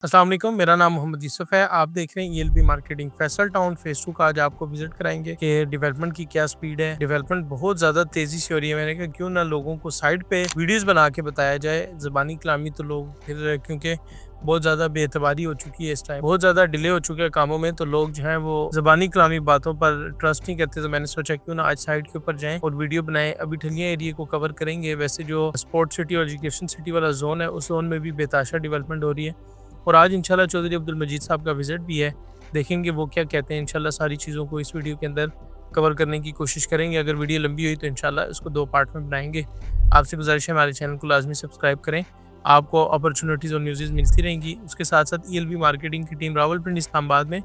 अस्सलाम वालेकुम, मेरा नाम मोहम्मद यूसुफ है। आप देख रहे हैं ईएलबी मार्केटिंग। फैसल टाउन फेज़ 2 का आज आपको विज़िट कराएँगे कि डेवलपमेंट की क्या स्पीड है। डेवलपमेंट बहुत ज़्यादा तेज़ी से हो रही है। मैंने कहा क्यों ना लोगों को साइड पे वीडियोज़ बना के बताया जाए। ज़बानी कलामी तो लोग फिर क्योंकि बहुत ज़्यादा बेएतबारी हो चुकी है इस टाइम, बहुत ज़्यादा डिले हो चुके हैं कामों में, तो लोग जो हैं वो ज़बानी कलामी बातों पर ट्रस्ट नहीं करते। तो मैंने सोचा क्यों ना आज साइट के ऊपर जाएँ और वीडियो बनाएँ। अभी ठलिया एरिया को कवर करेंगे। वैसे जो स्पोर्ट्स सिटी और एजुकेशन सिटी वाला ज़ोन है, उस ज़ोन में भी बेताशा डेवलपमेंट हो रही है। और आज इंशाल्लाह चौधरी अब्दुल मजीद साहब का विज़िट भी है। देखेंगे वो क्या कहते हैं। इंशाल्लाह सारी चीज़ों को इस वीडियो के अंदर कवर करने की कोशिश करेंगे। अगर वीडियो लंबी हुई तो इंशाल्लाह इसको 2 पार्ट में बनाएँगे। आपसे गुज़ारिश है हमारे चैनल को लाज़मी सब्सक्राइब करें। आपको अपॉर्च्युनिटीज़ और न्यूज़ेज़ मिलती रहेंगी। उसके साथ-साथ ईएलबी मार्केटिंग की टीम रावलपिंडी इस्लामाबाद में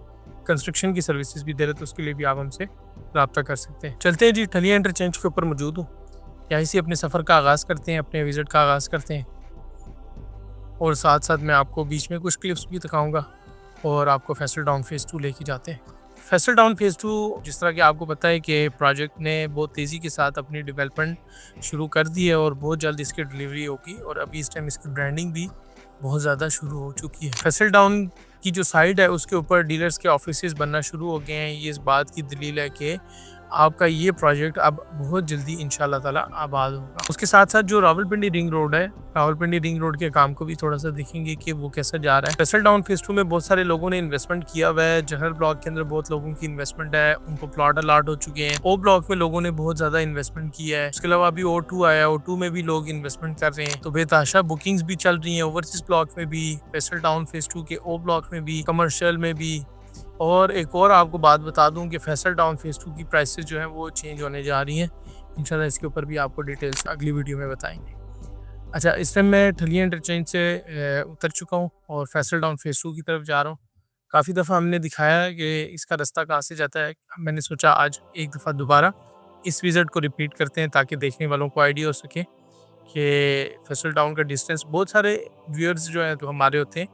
कंस्ट्रक्शन की सर्विसेज़ भी दे रहे हैं, तो उसके लिए भी आप हमसे राब्ता कर सकते हैं। चलते हैं जी, ठलिया इंटरचेंज के ऊपर मौजूद हूँ। यहीं से अपने सफ़र का आगाज़ करते हैं, अपने विज़िट का आगाज़ करते हैं। और साथ-साथ मैं आपको बीच में कुछ क्लिप्स भी दिखाऊँगा और आपको फैसल टाउन फेज़ 2 लेके जाते हैं। फैसल टाउन फेज़ 2 जिस तरह कि आपको पता है कि प्रोजेक्ट ने बहुत तेज़ी के साथ अपनी डेवलपमेंट शुरू कर दी है और बहुत जल्द इसकी डिलीवरी होगी और अभी इस टाइम इसकी ब्रांडिंग भी बहुत ज़्यादा शुरू हो चुकी है। फैसल टाउन की जो साइट है उसके ऊपर डीलर्स के ऑफिसेज़ बनना शुरू हो गए हैं। ये इस बात की दलील है कि आपका ये प्रोजेक्ट अब बहुत जल्दी इंशाल्लाह ताला आबाद होगा। उसके साथ-साथ जो रावलपिंडी रिंग रोड है, रावलपिंडी रिंग रोड के काम को भी थोड़ा-सा देखेंगे कि वो कैसा जा रहा है। फैसल टाउन फेज़ 2 में बहुत सारे लोगों ने इन्वेस्टमेंट किया हुआ है। जहर ब्लॉक के अंदर बहुत लोगों की इन्वेस्टमेंट है, उनको प्लॉट अलॉट हो चुके हैं। ओ ब्लॉक में लोगों ने बहुत ज़्यादा इन्वेस्टमेंट किया है। उसके अलावा अभी O2 आया, O2 में भी लोग इन्वेस्टमेंट कर रहे हैं। तो बेतहाशा बुकिंग्स भी चल रही हैं, ओवरसीज़ ब्लॉक में भी, फैसल टाउन फेज़ 2 के O ब्लॉक में भी, कमर्शियल में भी। और एक और आपको बात बता दूं कि फैसल टाउन फेज़ 2 की प्राइसेस जो हैं वो चेंज होने जा रही हैं। इंशाल्लाह इसके ऊपर भी आपको डिटेल्स अगली वीडियो में बताएंगे। अच्छा, इस टाइम मैं ठलिया इंटरचेंज से उतर चुका हूँ और फैसल टाउन फेज़ 2 की तरफ जा रहा हूँ। काफ़ी दफ़ा हमने दिखाया है कि इसका रास्ता कहाँ से जाता है। मैंने सोचा आज एक दफ़ा दोबारा इस विज़िट को रिपीट करते हैं ताकि देखने वालों को आइडिया हो सके कि फैसल टाउन का डिस्टेंस। बहुत सारे व्यूअर्स जो हैं तो हमारे होते हैं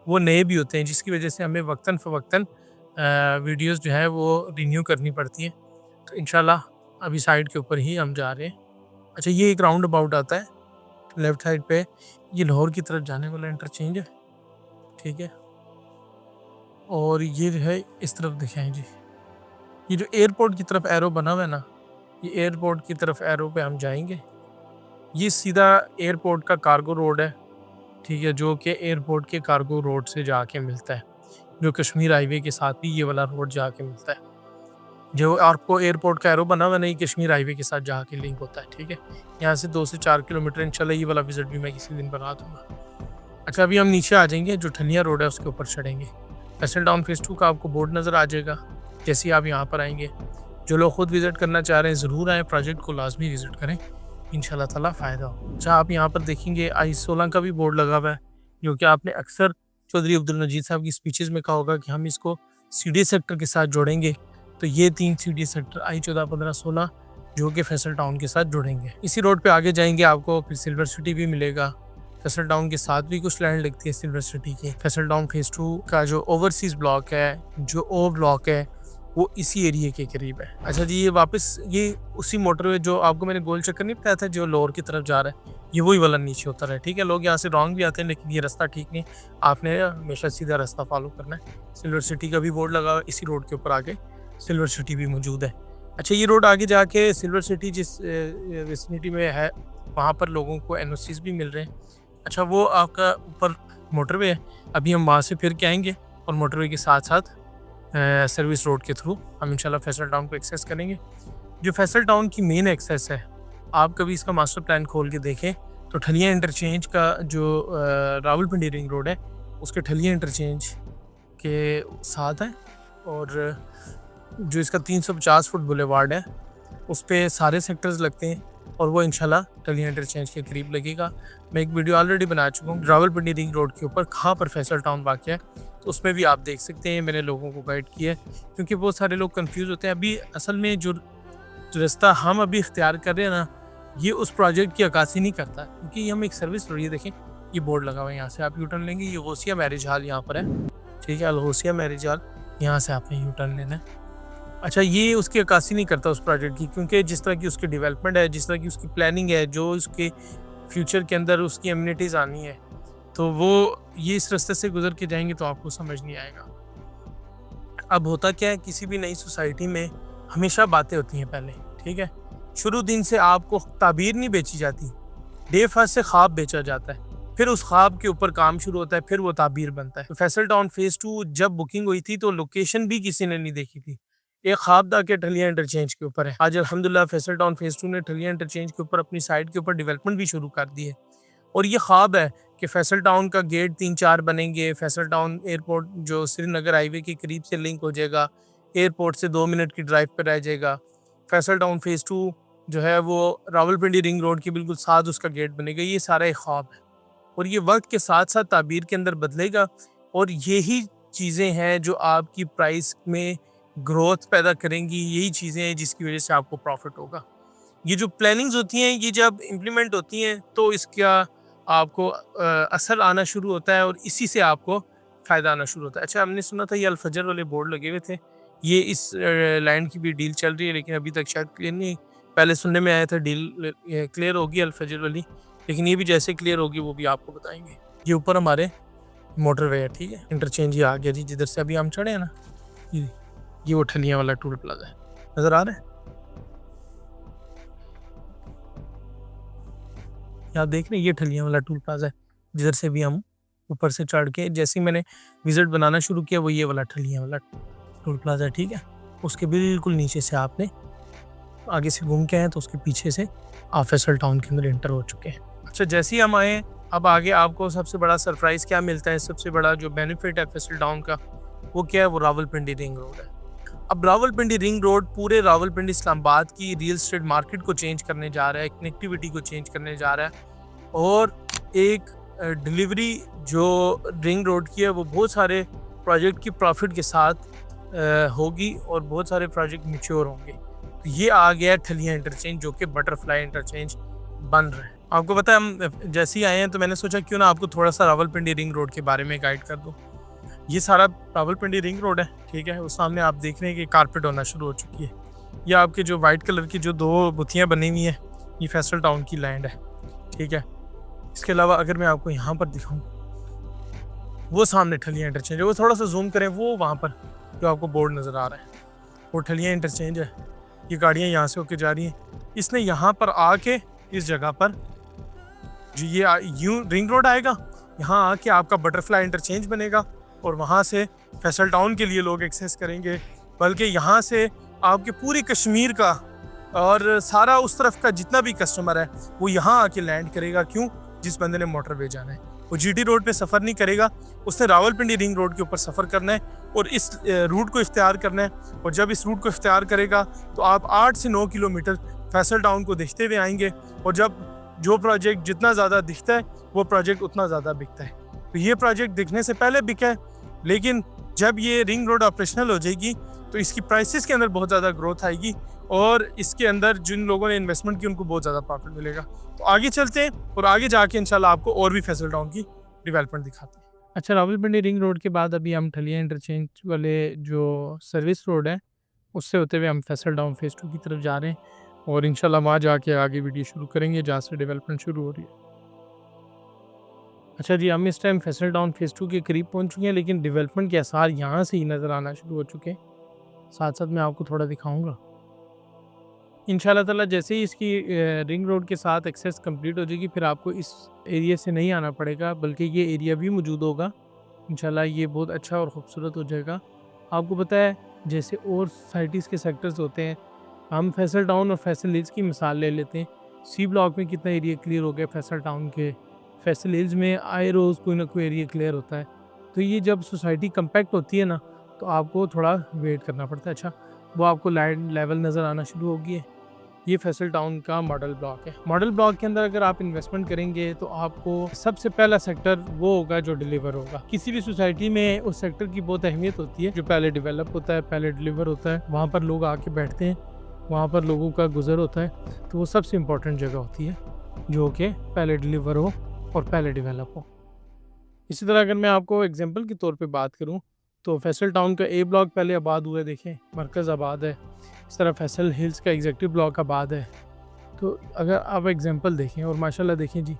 वो नए भी होते हैं, जिसकी वजह से हमें वक्तन फ़वक्तन वीडियोस जो है वो रिन्यू करनी पड़ती हैं। तो इंशाल्लाह अभी साइड के ऊपर ही हम जा रहे हैं। अच्छा, ये एक राउंड अबाउट आता है लेफ़्ट साइड पे, ये लाहौर की तरफ जाने वाला इंटरचेंज है, ठीक है। और ये जो है इस तरफ दिखाएँ जी, ये जो एयरपोर्ट की तरफ एरो बना हुआ है ना, ये एयरपोर्ट की तरफ एरो पे हम जाएँगे। ये सीधा एयरपोर्ट का कार्गो रोड है, ठीक है, जो कि एयरपोर्ट के कार्गो रोड से जाके मिलता है। जो कश्मीर हाईवे के साथ भी ये वाला रोड जाके मिलता है। जो आपको एयरपोर्ट का एरो बना हुआ नहीं, कश्मीर हाईवे के साथ जाके लिंक होता है, ठीक है। यहाँ से 2 से 4 किलोमीटर। इंशाल्लाह ये वाला विजिट भी मैं किसी दिन बना दूंगा। अच्छा, अभी हम नीचे आ जाएंगे, जो ठनिया रोड है उसके ऊपर चढ़ेंगे। फैसल टाउन फेज़ 2 का आपको बोर्ड नज़र आ जाएगा जैसे ही आप यहाँ पर आएंगे। जो लोग खुद विजिट करना चाह रहे हैं ज़रूर आएँ, प्रोजेक्ट को लाजमी विजिट करें, इंशाल्लाह ताला फ़ायदा हो। अच्छा, आप यहाँ पर देखेंगे I-16 का भी बोर्ड लगा हुआ है, जो कि आपने अक्सर चौधरी अब्दुल मजीद साहब की स्पीचेस में कहा होगा कि हम इसको सीडी सेक्टर के साथ जोड़ेंगे। तो ये 3 सीडी सेक्टर I-14, 15, 16 जो कि फैसल टाउन के साथ जुड़ेंगे। इसी रोड पे आगे जाएंगे आपको फिर सिल्वर सिटी भी मिलेगा। फैसल टाउन के साथ भी कुछ लैंड लगती है सिल्वर सिटी की। फैसल टाउन फेज़ 2 का जो ओवरसीज़ ब्लॉक है, जो O ब्लॉक है, वो इसी एरिया के करीब है। अच्छा जी, ये वापस ये उसी मोटरवे जो आपको मैंने गोल चक्कर नहीं बताया था जो लाहौर की तरफ जा रहा है, ये वही वाला नीचे उतर है, ठीक है। लोग यहाँ से रॉन्ग भी आते हैं लेकिन ये रास्ता ठीक नहीं, आपने हमेशा सीधा रास्ता फॉलो करना है। सिल्वर सिटी का भी बोर्ड लगा हुआ है, इसी रोड के ऊपर आगे सिल्वर सिटी भी मौजूद है। अच्छा, ये रोड आगे जाके सिल्वर सिटी जिस विसिनिटी में है वहाँ पर लोगों को एनओसीज भी मिल रहे हैं। अच्छा, वो आपका ऊपर मोटरवे है, अभी हम वहाँ से फिर के आएंगे और मोटरवे के साथ साथ सर्विस रोड के थ्रू हम इंशाल्लाह फैसल टाउन को एक्सेस करेंगे। जो फैसल टाउन की मेन एक्सेस है, आप कभी इसका मास्टर प्लान खोल के देखें तो ठलिया इंटरचेंज का जो रावलपिंडी रिंग रोड है उसके ठलिया इंटरचेंज के साथ है। और जो इसका 350 फुट बुलेवार्ड है उस पे सारे सेक्टर्स लगते हैं और वो इंशाल्लाह ठलिया इंटरचेंज के करीब लगेगा। मैं एक वीडियो ऑलरेडी बना चुका हूँ रावलपिंडी रिंग रोड के ऊपर कहाँ पर फैसल टाउन वाक़ है, तो उसमें भी आप देख सकते हैं। मैंने लोगों को गाइड किया है क्योंकि बहुत सारे लोग कंफ्यूज होते हैं। अभी असल में जो रास्ता हम अभी इख्तियार कर रहे हैं ना, ये उस प्रोजेक्ट की अक्कासी नहीं करता क्योंकि हम एक सर्विस रोड, ये देखें ये बोर्ड लगा हुआ है, यहाँ से आप यू टर्न लेंगे। ये गौसिया मैरिज हॉल यहाँ पर है, ठीक है, गौसिया मैरिज हॉल, यहाँ से आपने यू टर्न लेना है। अच्छा, ये उसकी अक्कासी नहीं करता उस प्रोजेक्ट की क्योंकि जिस तरह की उसकी डेवलपमेंट है, जिस तरह की उसकी प्लानिंग है, जो उसके फ्यूचर के अंदर उसकी एमिनिटीज़ आनी है, तो वो ये इस रास्ते से गुजर के जाएंगे तो आपको समझ नहीं आएगा। अब होता क्या है, किसी भी नई सोसाइटी में हमेशा बातें होती हैं पहले, ठीक है। शुरू दिन से आपको ताबीर नहीं बेची जाती, डे फर्स्ट से ख्वाब बेचा जाता है, फिर उस ख्वाब के ऊपर काम शुरू होता है, फिर वो ताबीर बनता है। तो फैसल टाउन फेज 2 जब बुकिंग हुई थी तो लोकेशन भी किसी ने नहीं देखी थी, एक ख्वाब दा के ठलिया इंटरचेंज के ऊपर है। आज अल्हम्दुलिल्लाह फैसल टाउन फेज 2 ने ठलिया इंटरचेंज के ऊपर अपनी साइड के ऊपर डेवलपमेंट भी शुरू कर दी है। और ये ख्वाब है कि फैसल टाउन का गेट 3-4 बनेंगे, फैसल टाउन एयरपोर्ट जो श्रीनगर हाईवे के करीब से लिंक हो जाएगा, एयरपोर्ट से 2 मिनट की ड्राइव पर रह जाएगा। फैसल टाउन फेज 2 जो है वो रावलपिंडी रिंग रोड के बिल्कुल साथ उसका गेट बनेगा। ये सारा एक ख्वाब है और ये वक्त के साथ साथ ताबीर के अंदर बदलेगा और यही चीज़ें हैं जो आपकी प्राइस में ग्रोथ पैदा करेंगी। यही चीज़ें हैं जिसकी वजह से आपको प्रॉफिट होगा। ये जो प्लानिंग्स होती हैं ये जब इम्प्लीमेंट होती हैं तो इसका आपको असर आना शुरू होता है और इसी से आपको फ़ायदा आना शुरू होता है। अच्छा, हमने सुना था ये अल-फजर वाले बोर्ड लगे हुए थे, ये इस लैंड की भी डील चल रही है लेकिन अभी तक शायद क्लियर नहीं। पहले सुनने में आया था डील क्लियर होगी अल-फजर वाली, लेकिन ये भी जैसे क्लियर होगी वो भी आपको बताएंगे। ये ऊपर हमारे मोटरवे है, ठीक है, इंटरचेंज ये आ गया जी, जिधर से अभी हम चढ़े हैं ना, ये वो ठलियाँ वाला टोल प्लाजा है, नज़र आ रहा है? आप देख रहे हैं ये ठलियाँ वाला टोल प्लाजा है, जिधर से भी हम ऊपर से चढ़ के जैसे ही मैंने विजिट बनाना शुरू किया वो ये वाला ठलियाँ वाला टोल प्लाजा है, ठीक है। उसके बिल्कुल नीचे से आपने आगे से घूम के आए तो उसके पीछे से आप फैसल टाउन के अंदर एंटर हो चुके हैं। अच्छा, जैसे ही हम आए अब आगे आपको सबसे बड़ा सरप्राइज़ क्या मिलता है, सबसे बड़ा जो बेनिफिट है फैसल टाउन का वो क्या है, वो रावलपिंडी रिंग रोड है। अब रावलपिंडी रिंग रोड पूरे रावलपिंडी इस्लामाबाद की रियल एस्टेट मार्केट को चेंज करने जा रहा है, कनेक्टिविटी को चेंज करने जा रहा है और एक डिलीवरी जो रिंग रोड की है वो बहुत सारे प्रोजेक्ट की प्रॉफिट के साथ होगी और बहुत सारे प्रोजेक्ट मैच्योर होंगे। तो ये आ गया ठलियाँ इंटरचेंज जो कि बटरफ्लाई इंटरचेंज बन रहा है। आपको पता है हम जैसे ही आए हैं तो मैंने सोचा क्यों ना आपको थोड़ा सा रावलपिंडी रिंग रोड के बारे में गाइड कर दूँ। ये सारा रावलपिंडी रिंग रोड है, ठीक है। उस सामने आप देख रहे हैं कि कारपेट होना शुरू हो चुकी है। ये आपके जो वाइट कलर की जो 2 बुथियाँ बनी हुई हैं ये फैसल टाउन की लैंड है, ठीक है। इसके अलावा अगर मैं आपको यहाँ पर दिखाऊँ वो सामने ठलियाँ इंटरचेंज है, वो थोड़ा सा जूम करें, वो वहाँ पर जो आपको बोर्ड नज़र आ रहा है वो ठलियाँ इंटरचेंज है। ये गाड़ियाँ यहाँ से होके जा रही हैं। इसने यहाँ पर आके इस जगह पर जो ये यूं रिंग रोड आएगा, यहाँ आके आपका बटरफ्लाई इंटरचेंज बनेगा और वहाँ से फैसल टाउन के लिए लोग एक्सेस करेंगे, बल्कि यहाँ से आपके पूरी कश्मीर का और सारा उस तरफ का जितना भी कस्टमर है वो यहाँ आके लैंड करेगा। क्यों? जिस बंदे ने मोटरवे जाना है वो जीटी रोड पे सफ़र नहीं करेगा, उसने रावलपिंडी रिंग रोड के ऊपर सफ़र करना है और इस रूट को इख्तियार करना है। और जब इस रूट को इख्तियार करेगा तो आप 8 से 9 किलोमीटर फैसल टाउन को देखते हुए आएंगे और जब जो प्रोजेक्ट जितना ज़्यादा दिखता है वो प्रोजेक्ट उतना ज़्यादा बिकता है। तो ये प्रोजेक्ट दिखने से पहले बिका है, लेकिन जब ये रिंग रोड ऑपरेशनल हो जाएगी तो इसकी प्राइसेस के अंदर बहुत ज़्यादा ग्रोथ आएगी और इसके अंदर जिन लोगों ने इन्वेस्टमेंट की उनको बहुत ज़्यादा प्रॉफिट मिलेगा। तो आगे चलते हैं और आगे जाके इंशाल्लाह आपको और भी फैसल टाउन की डेवलपमेंट दिखाते हैं। अच्छा, रावलपिंडी रिंग रोड के बाद अभी हम ठलिया इंटरचेंज वाले जो सर्विस रोड है उससे होते हुए हम फैसल टाउन फेज़ 2 की तरफ जा रहे हैं और इंशाल्लाह वहाँ जाके आगे वीडियो शुरू करेंगे जहाँ से डेवलपमेंट शुरू हो रही है। अच्छा जी, हम इस टाइम फैसल टाउन फेज़ 2 के करीब पहुँच चुके हैं, लेकिन डेवलपमेंट के आसार यहाँ से ही नज़र आना शुरू हो चुके हैं। साथ साथ मैं आपको थोड़ा दिखाऊंगा इंशाल्लाह ताला। जैसे ही इसकी रिंग रोड के साथ एक्सेस कंप्लीट हो जाएगी फिर आपको इस एरिया से नहीं आना पड़ेगा, बल्कि ये एरिया भी मौजूद होगा। इंशाल्लाह ये बहुत अच्छा और ख़ूबसूरत हो जाएगा। आपको पता है जैसे और सोसाइटीज़ के सेक्टर्स होते हैं, हम फैसल टाउन और फैसल हिल्स की मिसाल ले लेते हैं। सी ब्लॉक में कितना एरिया क्लियर हो गया फैसल टाउन के, फैसल हिल्स में आए रोज़ कोई ना कोई एरिया क्लियर होता है। तो ये जब सोसाइटी कम्पैक्ट होती है ना तो आपको थोड़ा वेट करना पड़ता है। अच्छा, वो आपको लैंड लेवल नज़र आना शुरू होगी। ये फैसल टाउन का मॉडल ब्लॉक है। मॉडल ब्लॉक के अंदर अगर आप इन्वेस्टमेंट करेंगे तो आपको सबसे पहला सेक्टर वो होगा जो डिलीवर होगा। किसी भी सोसाइटी में उस सेक्टर की बहुत अहमियत होती है, जो पहले डेवलप होता है, पहले डिलीवर होता है, वहाँ पर लोग आके बैठते हैं, वहाँ पर लोगों का गुजर होता है, तो वो सबसे इम्पोर्टेंट जगह होती है जो कि पहले डिलीवर हो और पहले डेवलप हो। इसी तरह अगर मैं आपको एग्जाम्पल के तौर पर बात करूँ तो फैसल टाउन का ए ब्लॉक पहले आबाद हुआ है, देखें मरकज़ आबाद है। इस तरह फैसल हिल्स का एग्जेक्टिव ब्लॉक आबाद है। तो अगर आप एग्जांपल देखें और माशाल्लाह देखें जी,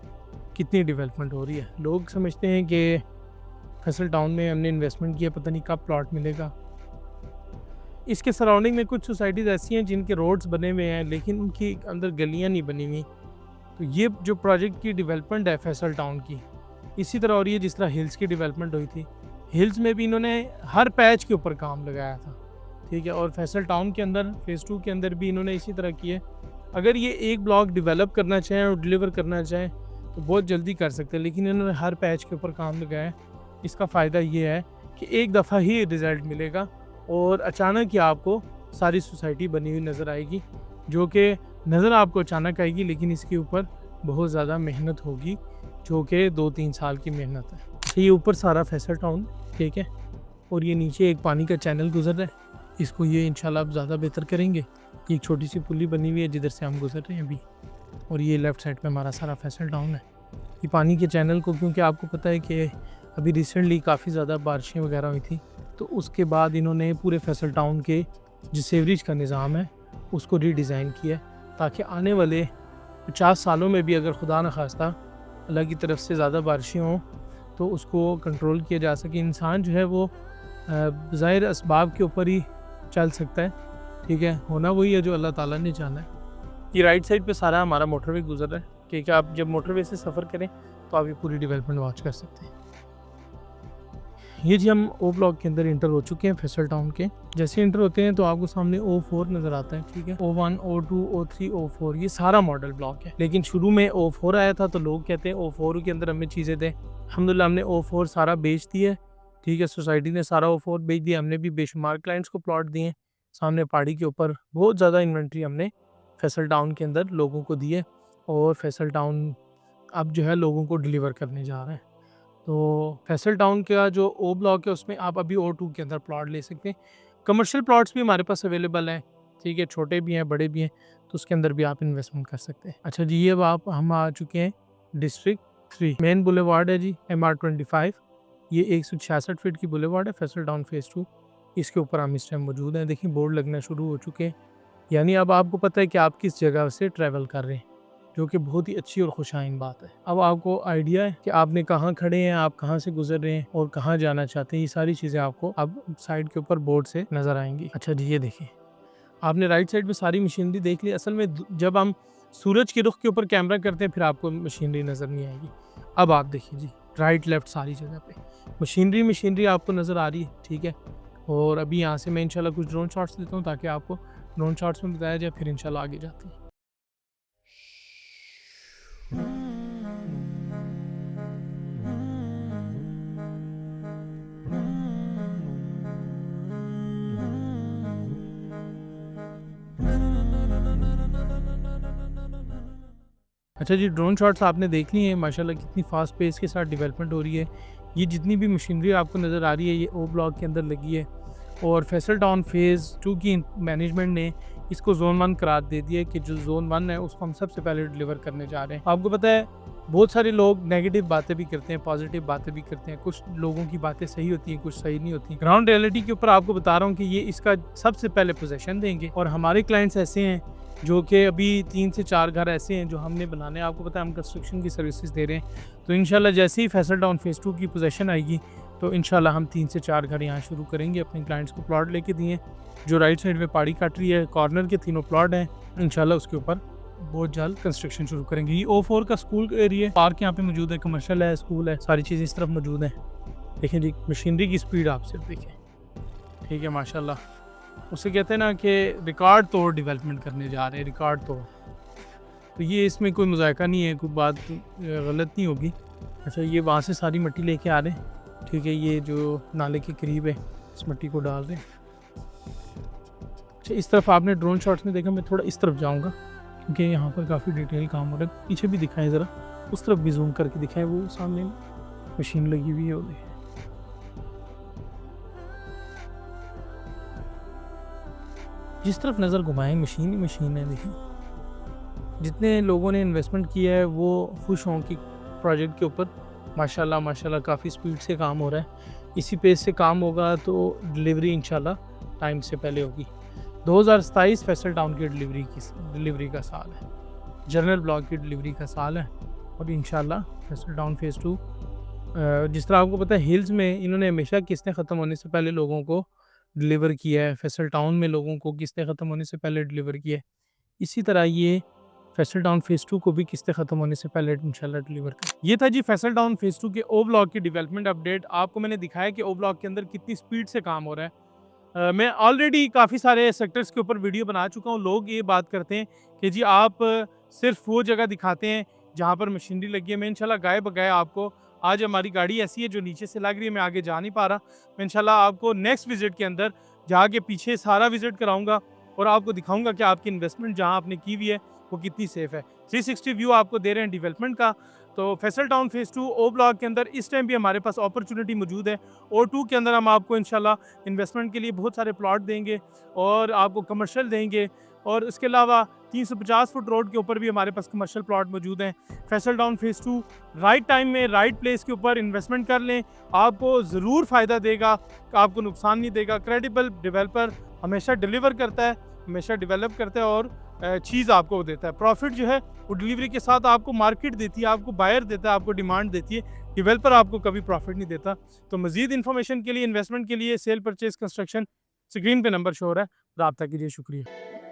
कितनी डेवलपमेंट हो रही है। लोग समझते हैं कि फैसल टाउन में हमने इन्वेस्टमेंट किया, पता नहीं कब प्लॉट मिलेगा। इसके सराउंडिंग में कुछ सोसाइटीज़ ऐसी हैं जिनके रोड्स बने हुए हैं लेकिन उनकी अंदर गलियां नहीं बनी हुई। तो ये जो प्रोजेक्ट की डेवलपमेंट है फैसल टाउन की, इसी तरह हो रही है जिस तरह हिल्स की डेवलपमेंट हुई थी। हिल्स में भी इन्होंने हर पैच के ऊपर काम लगाया था, ठीक है। और फैसल टाउन के अंदर फ़ेज़ 2 के अंदर भी इन्होंने इसी तरह किए। अगर ये एक ब्लॉक डेवलप करना चाहें और डिलीवर करना चाहें तो बहुत जल्दी कर सकते हैं, लेकिन इन्होंने हर पैच के ऊपर काम लगाया। इसका फ़ायदा ये है कि एक दफ़ा ही रिज़ल्ट मिलेगा और अचानक ही आपको सारी सोसाइटी बनी हुई नज़र आएगी, जो कि नज़र आपको अचानक आएगी, लेकिन इसके ऊपर बहुत ज़्यादा मेहनत होगी, जो कि 2-3 साल की मेहनत है। अच्छा, ये ऊपर सारा फैसल टाउन, ठीक है, और ये नीचे एक पानी का चैनल गुजर रहा है। इसको ये इंशाल्लाह अब ज़्यादा बेहतर करेंगे। ये एक छोटी सी पुली बनी हुई है जिधर से हम गुजर रहे हैं अभी, और ये लेफ़्ट साइड पे हमारा सारा फैसल टाउन है। ये पानी के चैनल को, क्योंकि आपको पता है कि अभी रिसेंटली काफ़ी ज़्यादा बारिशें वगैरह हुई थी, तो उसके बाद इन्होंने पूरे फैसल टाउन के जो सीवरेज का निज़ाम है उसको रीडिज़ाइन किया ताकि आने वाले 50 सालों में भी अगर खुदा न खास्ता अल्लाह की तरफ से ज़्यादा बारिशें हों तो उसको कंट्रोल किया जा सके। इंसान जो है वो ज़ाहिर असबाब के ऊपर ही चल सकता है, ठीक है, होना वही है जो अल्लाह ताला ने चाहा है। ये राइट साइड पे सारा हमारा मोटरवे गुजर रहा है, ठीक है। आप जब मोटरवे से सफ़र करें तो आप ये पूरी डेवलपमेंट वॉच कर सकते हैं। ये जी हम ओ ब्लॉक के अंदर इंटर हो चुके हैं फैसल टाउन के। जैसे इंटर होते हैं तो आपको सामने O4 नज़र आता है, ठीक है। O1, O2, O3, O4 ये सारा मॉडल ब्लॉक है, लेकिन शुरू में O4 आया था तो लोग कहते हैं O4 के अंदर हमें चीज़ें दें। अल्हम्दुलिल्लाह हमने O4 सारा बेच दी है, ठीक है। सोसाइटी ने सारा O4 बेच दिया। हमने भी बेशुमार क्लाइंट्स को प्लॉट दिए सामने पहाड़ी के ऊपर। बहुत ज़्यादा इन्वेंट्री हमने फैसल टाउन के अंदर लोगों को दी है और फैसल टाउन अब जो है लोगों को डिलीवर करने जा रहे हैं। तो फैसल टाउन का जो ओ ब्लॉक है उसमें आप अभी O2 के अंदर प्लॉट ले सकते हैं। कमर्शियल प्लॉट्स भी हमारे पास अवेलेबल हैं, ठीक है, छोटे भी हैं बड़े भी हैं, तो उसके अंदर भी आप इन्वेस्टमेंट कर सकते हैं। अच्छा जी, ये अब हम आ चुके हैं डिस्ट्रिक्ट 3 मेन बुलेवार्ड है जी, MR25। ये 166 फीट की बुलेवार्ड है, फैसल टाउन फ़ेज़ 2। इसके ऊपर हम इस टाइम मौजूद हैं। देखिए बोर्ड लगना शुरू हो चुके हैं, यानी अब आपको पता है कि आप किस जगह से ट्रैवल कर रहे हैं, जो कि बहुत ही अच्छी और खुशाइन बात है। अब आपको आइडिया है कि आपने कहाँ खड़े हैं, आप कहाँ से गुजर रहे हैं और कहाँ जाना चाहते हैं। ये सारी चीज़ें आपको अब साइड के ऊपर बोर्ड से नज़र आएंगी। अच्छा जी, ये देखिए आपने राइट साइड में सारी मशीनरी देख ली। असल में जब हम सूरज के रुख के ऊपर कैमरा करते हैं फिर आपको मशीनरी नज़र नहीं आएगी। अब आप देखिए जी, राइट लेफ्ट सारी जगह पे मशीनरी आपको नज़र आ रही है, ठीक है। और अभी यहाँ से मैं इंशाल्लाह कुछ ड्रोन शॉट्स देता हूँ ताकि आपको ड्रोन शॉट्स में बताया जाए, फिर इंशाल्लाह आगे जाते हैं। अच्छा जी, ड्रोन शॉट्स आपने देख ली हैं, माशाल्लाह कितनी फास्ट पेस के साथ डेवलपमेंट हो रही है। ये जितनी भी मशीनरी आपको नज़र आ रही है ये ओ ब्लॉक के अंदर लगी है और फैसल टाउन फ़ेज़ 2 की मैनेजमेंट ने इसको ज़ोन 1 करार दे दिया है कि जो ज़ोन 1 है उसको हम सबसे पहले डिलीवर करने जा रहे हैं। आपको पता है बहुत सारे लोग नेगेटिव बातें भी करते हैं, पॉजिटिव बातें भी करते हैं। कुछ लोगों की बातें सही होती हैं, कुछ सही नहीं होती। ग्राउंड रियलिटी के ऊपर आपको बता रहा हूँ कि ये इसका सबसे पहले पोजेसन देंगे और हमारे क्लाइंट्स ऐसे हैं जो कि अभी 3 से 4 घर ऐसे हैं जो हमने बनाने, आपको पता है हम कंस्ट्रक्शन की सर्विसेज दे रहे हैं। तो इंशाल्लाह जैसे ही फैसल टाउन फ़ेज़ 2 की पोजेसन आएगी तो इंशाल्लाह हम 3 से 4 घर यहाँ शुरू करेंगे। अपने क्लाइंट्स को प्लॉट लेके दिए, जो राइट साइड में पहाड़ी काट रही है, कॉर्नर के तीनों प्लॉट हैं। इंशाल्लाह उसके ऊपर बहुत जल्द कंस्ट्रक्शन शुरू करेंगे। ये O4 का स्कूल एरिया, पार्क यहाँ पे मौजूद है, कमर्शियल है, स्कूल है, सारी चीज़ें इस तरफ मौजूद हैं। देखें जी मशीनरी की स्पीड आप सिर्फ देखें, ठीक है, माशाल्लाह। उसे कहते हैं ना कि रिकॉर्ड तोड़ डेवलपमेंट करने जा रहे हैं, रिकॉर्ड तोड़। तो ये इसमें कोई मुज़ायका नहीं है, कोई बात गलत नहीं होगी। अच्छा, ये वहाँ से सारी मिट्टी लेके आ रहे हैं, ठीक है, ये जो नाले के करीब है इस मिट्टी को डाल रहे हैं। अच्छा, इस तरफ आपने ड्रोन शॉट्स में देखा, मैं थोड़ा इस तरफ जाऊँगा क्योंकि यहाँ पर काफ़ी डिटेल काम हो रहा है। पीछे भी दिखाएं ज़रा, उस तरफ भी जूम करके दिखाएं, वो सामने मशीन लगी हुई है वो देखें। जिस तरफ नज़र घुमाएं मशीन ही मशीन है। देखिए जितने लोगों ने इन्वेस्टमेंट किया है वो खुश हों कि प्रोजेक्ट के ऊपर माशाल्लाह माशाल्लाह काफ़ी स्पीड से काम हो रहा है। इसी पेस से काम होगा तो डिलीवरी इंशाल्लाह टाइम से पहले होगी। 2027 फैसल टाउन की डिलीवरी का साल है, जनरल ब्लॉक की डिलीवरी का साल है और इंशाल्लाह फैसल टाउन फेज़ 2 जिस तरह आपको पता है हिल्स में इन्होंने हमेशा किस्तें ख़त्म होने से पहले लोगों को डिलीवर किया है, फैसल टाउन में लोगों को किस्तें ख़त्म होने से पहले डिलीवर किया है। इसी तरह ये फैसल टाउन फेज़ 2 को भी किस्तें ख़त्म होने से पहले इंशाल्लाह डिलीवर कर। ये था जी फैसल टाउन फेज़ 2 के ओ ब्लॉक की डेवलपमेंट अपडेट। आपको मैंने दिखाया कि ओ ब्लॉक के अंदर कितनी स्पीड से काम हो रहा है। मैं ऑलरेडी काफ़ी सारे सेक्टर्स के ऊपर वीडियो बना चुका हूँ। लोग ये बात करते हैं कि जी आप सिर्फ वो जगह दिखाते हैं जहाँ पर मशीनरी लगी है। मैं इंशाल्लाह गाए बगाए आपको, आज हमारी गाड़ी ऐसी है जो नीचे से लग रही है, मैं आगे जा नहीं पा रहा। मैं इंशाल्लाह आपको नेक्स्ट विज़िट के अंदर जाके पीछे सारा विज़िट कराऊँगा और आपको दिखाऊँगा कि आपकी इन्वेस्टमेंट जहाँ आपने की हुई है वो कितनी सेफ़ है। 360 व्यू आपको दे रहे हैं डेवलपमेंट का। तो फैसल टाउन फेज़ 2 ओ ब्लॉक के अंदर इस टाइम भी हमारे पास अपॉर्चुनिटी मौजूद है। O2 के अंदर हम आपको इंशाल्लाह इन्वेस्टमेंट के लिए बहुत सारे प्लॉट देंगे और आपको कमर्शियल देंगे, और इसके अलावा 350 फुट रोड के ऊपर भी हमारे पास कमर्शियल प्लॉट मौजूद हैं। Faisal town phase 2 right time में राइट प्लेस के ऊपर इन्वेस्टमेंट कर लें, आपको ज़रूर फ़ायदा देगा, आपको नुकसान नहीं देगा। क्रेडिबल डेवलपर हमेशा डिलीवर करता है, हमेशा डेवलप करता है और चीज़ आपको देता है। प्रॉफिट जो है वो डिलीवरी के साथ आपको मार्केट देती है, आपको बायर देता है, आपको डिमांड देती है। डेवलपर आपको कभी प्रॉफिट नहीं देता। तो मज़ीद इन्फॉर्मेशन के लिए, इन्वेस्टमेंट के लिए, सेल परचेज़ कंस्ट्रक्शन, स्क्रीन पे नंबर शो हो रहा है, राब्ता कीजिए। शुक्रिया।